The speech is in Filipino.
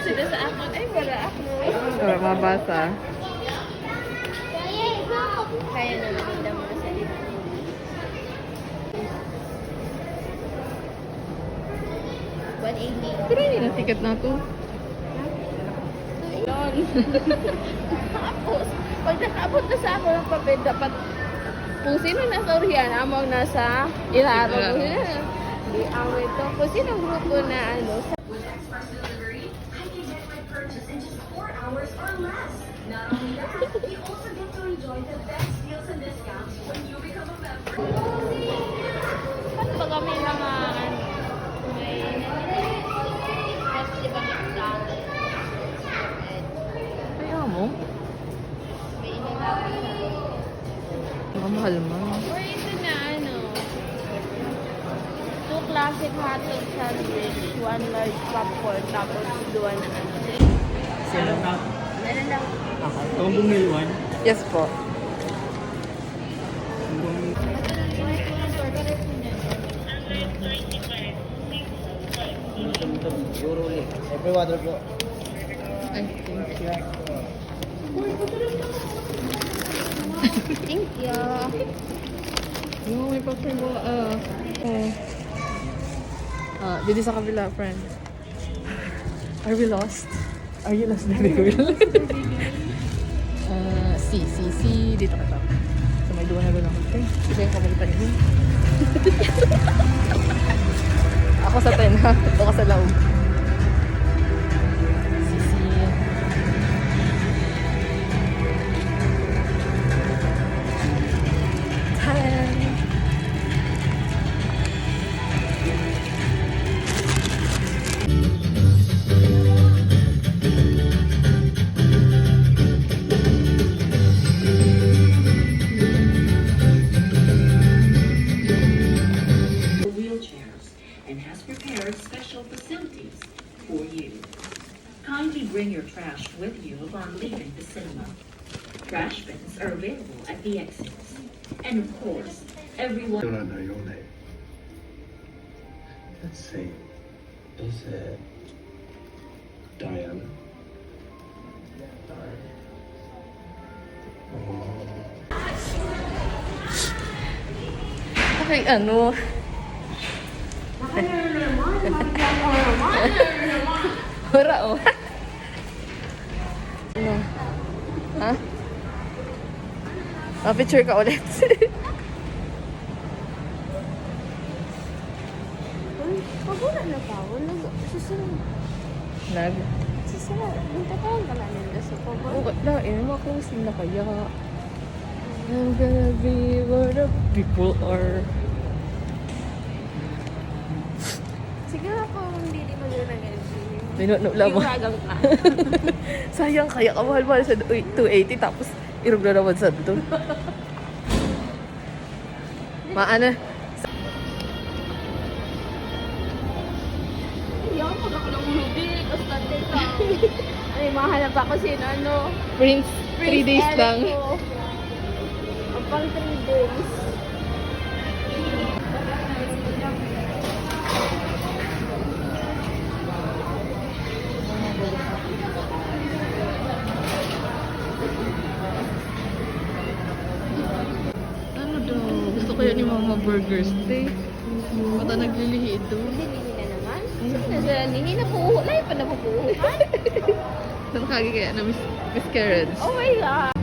sila sa akon. Ay, wala ako. Mabasa. Kaya na maganda mga salita. Pero hindi na ticket na to. Yun. Tapos, pag nakaabot na sa ako ng papel, dapat kung sino nasa Oriana, amang nasa Ilaro. Hindi ako ito. Kung sino grupo na ano. With express delivery, I can get my purchase in just 4 hours or less. Not only that, you also get to enjoy the best deals and discounts when you become a member. Paano ba kami mga ano? May festival exam. Kaya mo? May inilapit. Mahal mo. Or ito na ano. 2 classic hotdog sandwich, 1 large popcorn, tapos 2 na ano. Sino? Meron lang. Combo meal 1. Yes po. Every water po. Ay, thank you. Thank you. No, may popcorn mo. Dito sa kabila, friend. Are we lost? Are you lost, baby girl? C. Dito ka to. So, may duwa na doon ako. Okay. Ito yung kamalitan yun. Ako sa 10, ha? Ito ka sa laog. C. Time. Wheelchairs and has prepared special facilities for you. Kindly bring your trash with you upon leaving the cinema. Trash bins are available at the exits. And of course, everyone... I don't know your name. Let's see. Is it Diana? Okay, ano? Hura, oh. Ano? Ha? Picture ka ulit. Pagula na pa. Wala. Susunod. Nag? Susunod. Punta ka na nila sa pagula. Oo, lain. Mga-closing na kaya. I'm gonna be where the people are. Siguro kung hindi mo yun ang LG. Minuno lang mo. Iwagang ka. Sayang, kaya kamahal-mahal sa 280 tapos irog na naman sa doon. Maana? Yan, pag ako lang huli. Bastante lang. Ay, mahanap ako sino ano. Prince, 3 days lang. Ang pang 3 days. Ano daw? Gusto ko yan yung mga burger steak. Mata naglilihi ito. Hindi na naman. Nasa hindi na po. Lahat pa na po. Saan kagi kaya na miscarriage? Oh my God.